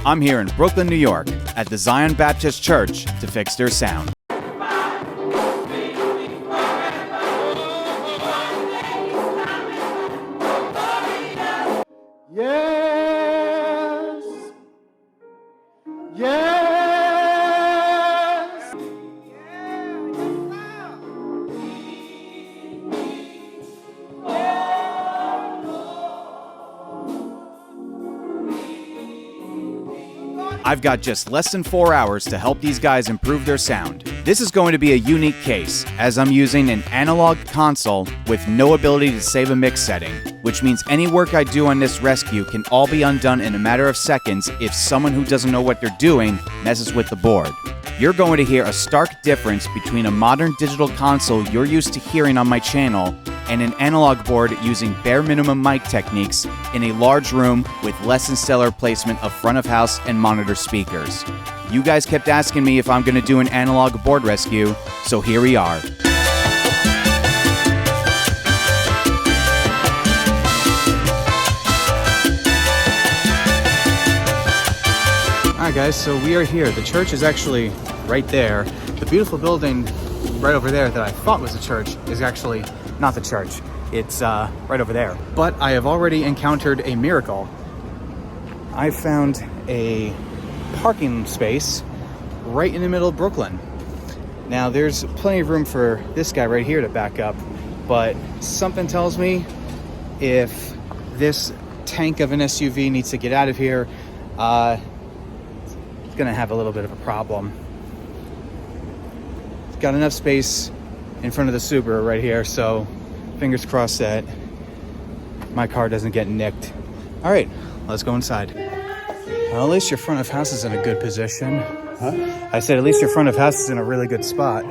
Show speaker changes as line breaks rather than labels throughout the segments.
I'm here in Brooklyn, New York, at the Zion Baptist Church to fix their sound.
Yes. Yes.
I've got just less than 4 hours to help these guys improve their sound. This is going to be a unique case, as I'm using an analog console with no ability to save a mix setting, which means any work I do on this rescue can all be undone in a matter of seconds if someone who doesn't know what they're doing messes with the board. You're going to hear a stark difference between a modern digital console you're used to hearing on my channel and an analog board using bare minimum mic techniques in a large room with less than stellar placement of front of house and monitor speakers. You guys kept asking me if I'm going to do an analog board rescue, so here we are. Alright guys, so we are here. The church is actually right there. The beautiful building right over there that I thought was a church is actually not the church. It's right over there. But I have already encountered a miracle. I found a parking space right in the middle of Brooklyn. Now there's plenty of room for this guy right here to back up, but something tells me if this tank of an SUV needs to get out of here, it's gonna have a little bit of a problem. It's got enough space in front of the Subaru right here, so fingers crossed that my car doesn't get nicked. All right, let's go inside. Well, at least your front of house is in a good position. Huh? I said at least your front of house is in a really good spot.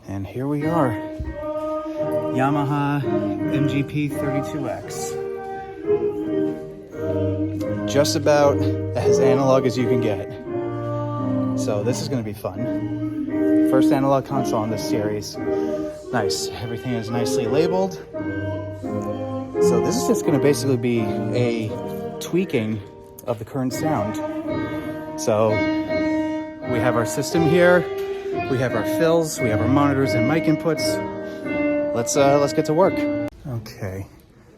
And here we are. Yamaha MGP 32X. Just about as analog as you can get. So this is going to be fun. First analog console in this series. Nice. Everything is nicely labeled. So this is just going to basically be a tweaking of the current sound. So we have our system here. We have our fills. We have our monitors and mic inputs. Let's get to work. Okay.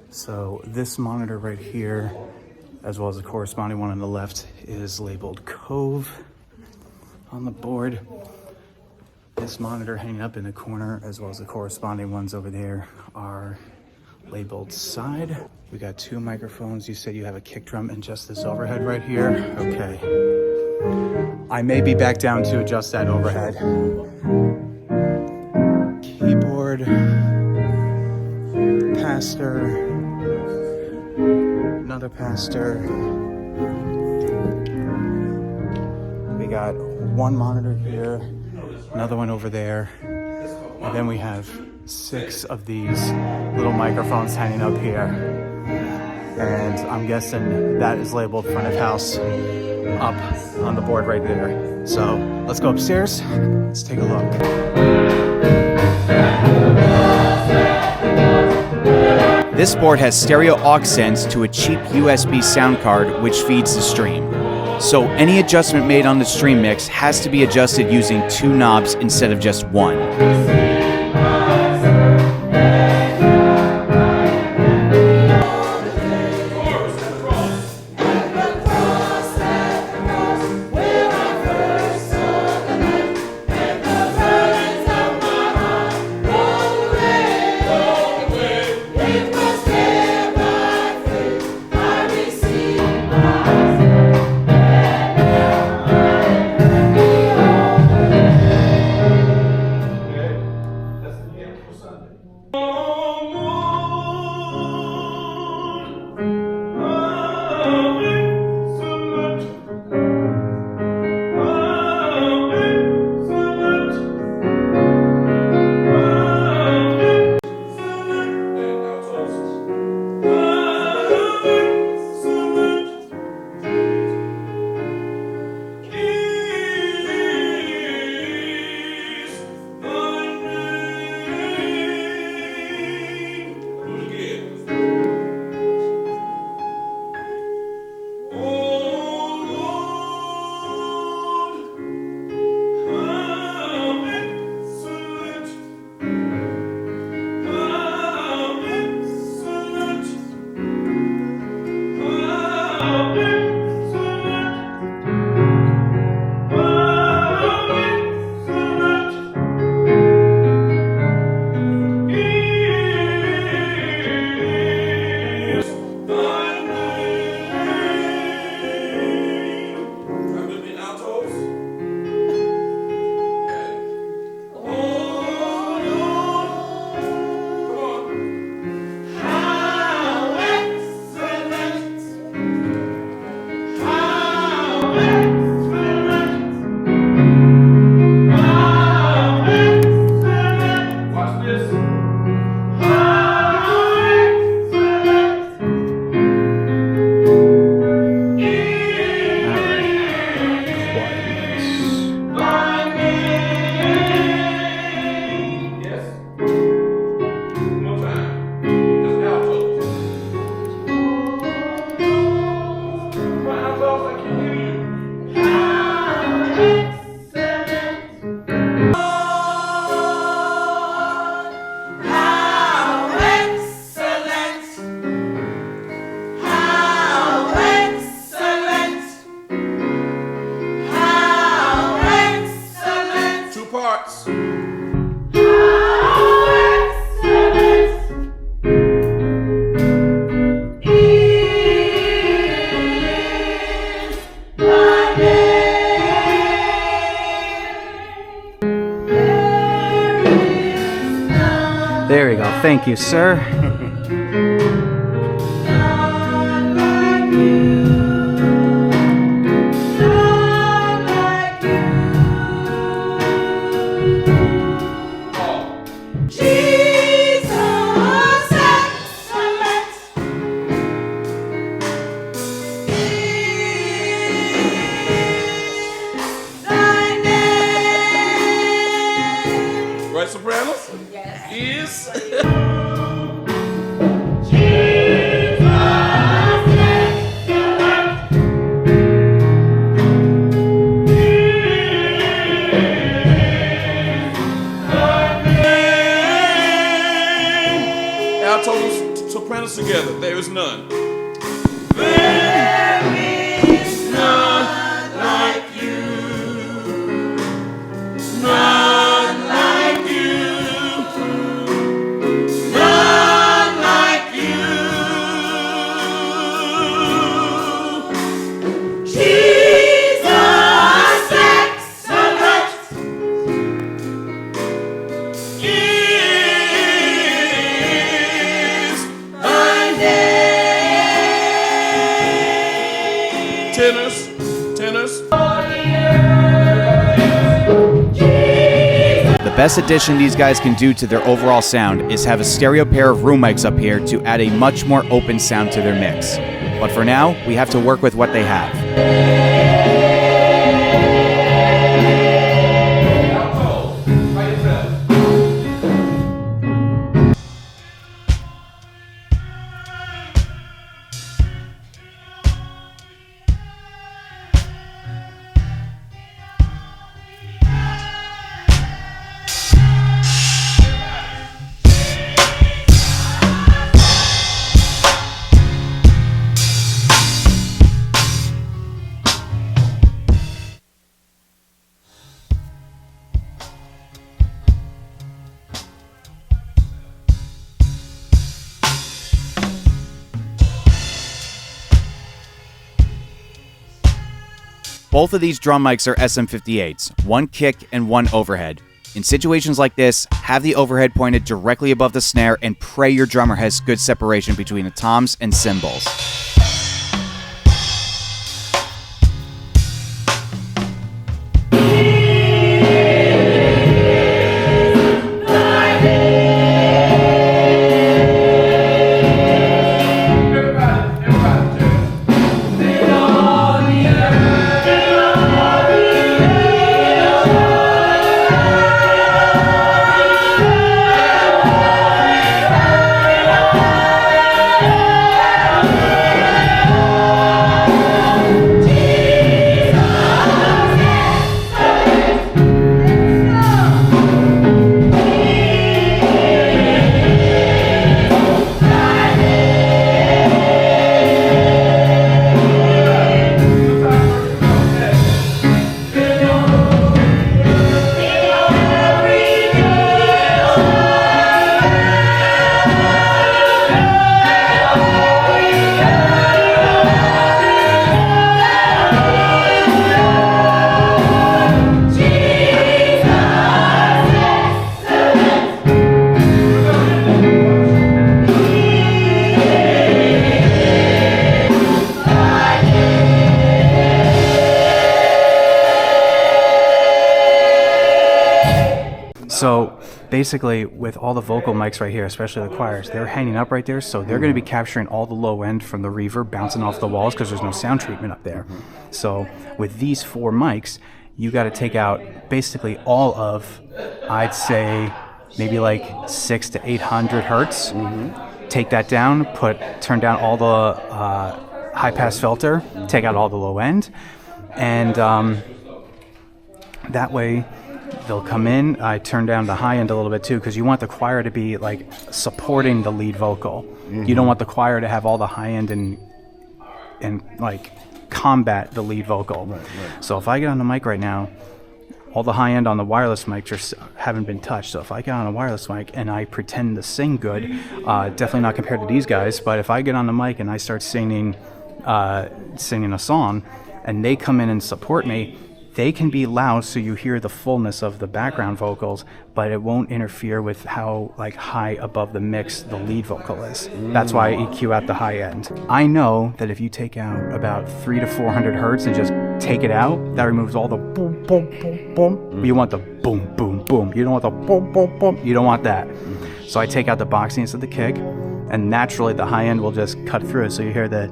So this monitor right here, as well as the corresponding one on the left, is labeled Cove on the board. This monitor hanging up in the corner, as well as the corresponding ones over there, are labeled Side. We got 2 microphones. You said you have a kick drum and just this overhead right here. Okay. I may be back down to adjust that overhead. Keyboard, pastor, another pastor. We got 1 monitor here, another one over there, and then we have 6 of these little microphones hanging up here. And I'm guessing that is labeled front of house up on the board right there. So let's go upstairs. Let's take a look. This board has stereo aux sends to a cheap USB sound card which feeds the stream. So any adjustment made on the stream mix has to be adjusted using 2 knobs instead of just 1. thank you, sir.
Right, sopranos? Yes. Is. Altos, sopranos together. There is none. There is none like you. None like you. None like you. Jesus, excellent is thy name. Tenors, tenors.
The best addition these guys can do to their overall sound is have a stereo pair of room mics up here to add a much more open sound to their mix. But for now, we have to work with what they have. Both of these drum mics are SM58s, one kick and one overhead. In situations like this, have the overhead pointed directly above the snare and pray your drummer has good separation between the toms and cymbals. So basically, with all the vocal mics right here, especially the choirs, they're hanging up right there, so they're going to be capturing all the low end from the reverb bouncing off the walls because there's no sound treatment up there. So with these four mics, you got to take out basically all of, I'd say, maybe like 600 to 800 hertz. Take that down, turn down all the high pass filter, take out all the low end, and that way they'll come in. I turn down the high end a little bit too, because you want the choir to be like supporting the lead vocal. You don't want the choir to have all the high end and like combat the lead vocal. Right. So if I get on the mic right now, all the high end on the wireless mic just haven't been touched. So if I get on a wireless mic and I pretend to sing good, definitely not compared to these guys, but if I get on the mic and I start singing a song and they come in and support me, they can be loud so you hear the fullness of the background vocals, but it won't interfere with how like high above the mix the lead vocal is. That's why I EQ out the high end. I know that if you take out about 300 to 400 hertz and just take it out, that removes all the boom, boom, boom, boom. You want the boom, boom, boom. You don't want the boom, boom, boom. You don't want that. So I take out the boxiness of the kick, and naturally the high end will just cut through it. So you hear the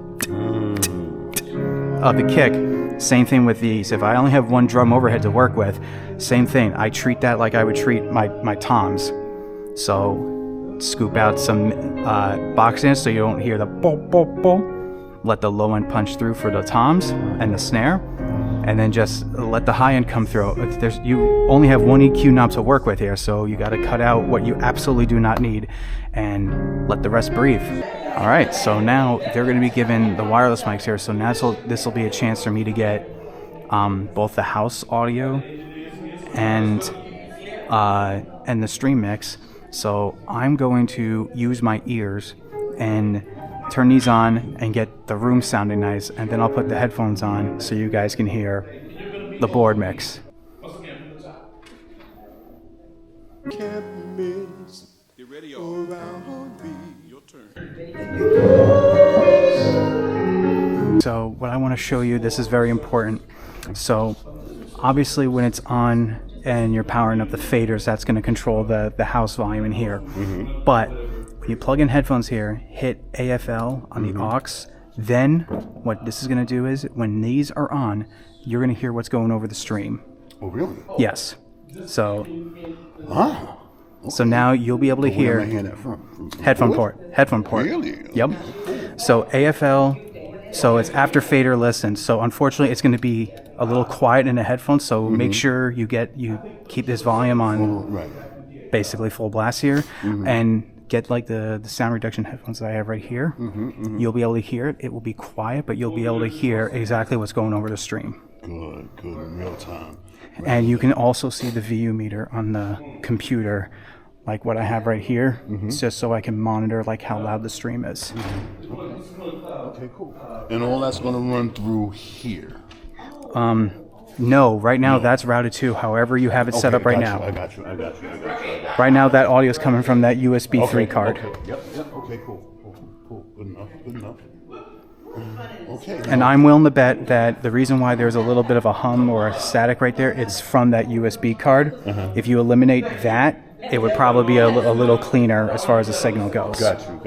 of the kick. Same thing with these. If I only have one drum overhead to work with, same thing. I treat that like I would treat my toms. So scoop out some boxiness so you don't hear the boom, boom, boom. Let the low end punch through for the toms and the snare, and then just let the high end come through. You only have one EQ knob to work with here, so you got to cut out what you absolutely do not need and let the rest breathe. All right, so now they're going to be given the wireless mics here, so now this will be a chance for me to get both the house audio and the stream mix. So I'm going to use my ears and turn these on and get the room sounding nice, and then I'll put the headphones on so you guys can hear the board mix.
Get ready, around me. Your turn.
So what I want to show you, this is very important. So obviously when it's on and you're powering up the faders, that's going to control the house volume in here. But when you plug in headphones here, hit AFL on the aux, then what this is going to do is when these are on, you're going to hear what's going over the stream.
Oh, really?
Yes. So
Wow. Okay.
So now you'll be able to hear headphone port.
Really?
Yep. So AFL, so it's after fader listen. So unfortunately, it's going to be a little quiet in the headphones. So make sure you keep this volume on basically full blast here, and get like the sound reduction headphones that I have right here. You'll be able to hear it. It will be quiet, but you'll be able to hear exactly what's going over the stream.
Good, in real time. Right.
And you can also see the VU meter on the computer, like what I have right here. It's just so I can monitor like how loud the stream is.
Okay, cool. And all that's going to run through here?
No, right now that's routed to however you have it set up right now.
I got you.
Right now that audio is coming from that USB 3 card.
Okay. Yep. Okay, cool. Good enough. Okay.
And I'm willing to bet that the reason why there's a little bit of a hum or a static right there, it's from that USB card. If you eliminate that, it would probably be a little cleaner as far as the signal goes.
Got you.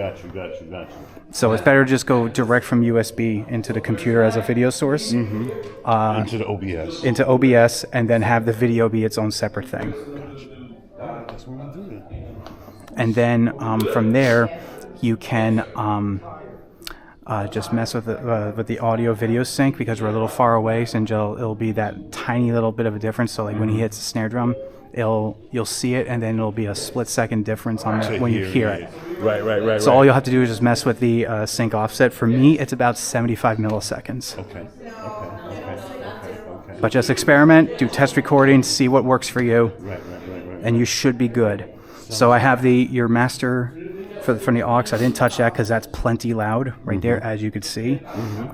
So it's better to just go direct from USB into the computer as a video source.
Into the OBS.
Into OBS, and then have the video be its own separate thing.
Gotcha. That's what we do.
And then from there, you can just mess with the audio video sync, because we're a little far away, so it'll be that tiny little bit of a difference. So like when he hits the snare drum, you'll see it, and then it'll be a split-second difference on that when you hear it.
Right.
So all you'll have to do is just mess with the sync offset. For me, it's about 75 milliseconds.
Okay.
But just experiment, do test recordings, see what works for you,
Right.
and you should be good. So I have your master from the aux. I didn't touch that because that's plenty loud right there, as you could see.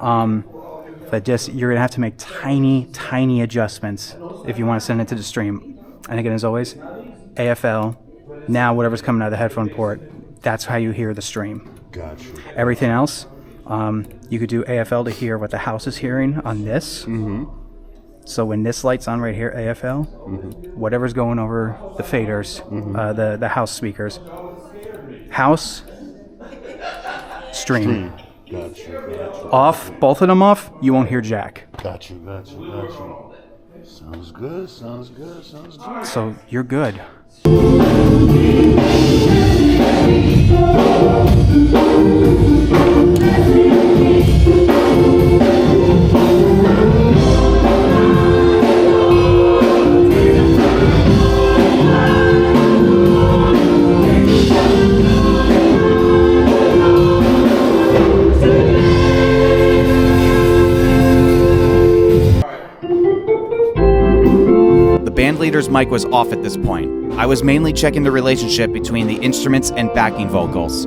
But you're gonna have to make tiny adjustments if you want to send it to the stream. And again, as always, AFL. Now whatever's coming out of the headphone port, that's how you hear the stream.
Gotcha.
Everything else, you could do AFL to hear what the house is hearing on this. So when this light's on right here, AFL, whatever's going over the faders, the house speakers, house, stream.
Gotcha.
Off, both of them off, you won't hear jack.
Gotcha. Sounds good.
So you're good.
The bandleader's mic was off at this point. I was mainly checking the relationship between the instruments and backing vocals.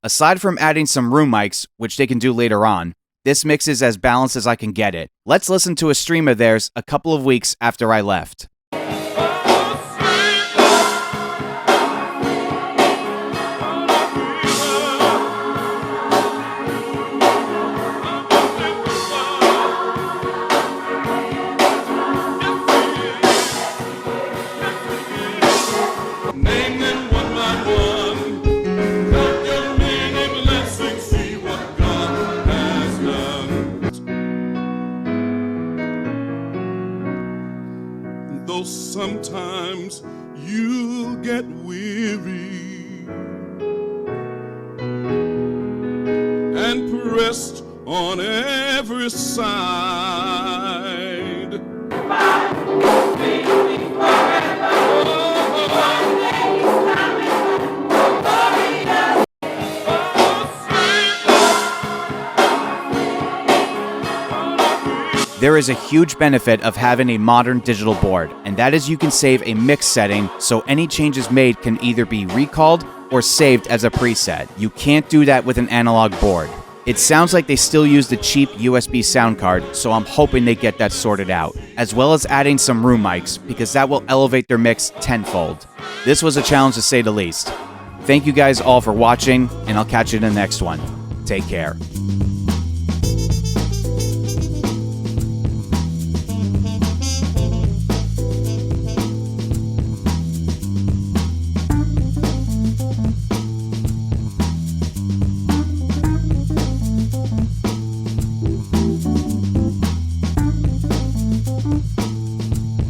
Aside from adding some room mics, which they can do later on, this mix is as balanced as I can get it. Let's listen to a stream of theirs a couple of weeks after I left.
Though sometimes you'll get weary and pressed on every side.
There is a huge benefit of having a modern digital board, and that is you can save a mix setting so any changes made can either be recalled or saved as a preset. You can't do that with an analog board. It sounds like they still use the cheap USB sound card, so I'm hoping they get that sorted out, as well as adding some room mics, because that will elevate their mix tenfold. This was a challenge to say the least. Thank you guys all for watching, and I'll catch you in the next one. Take care.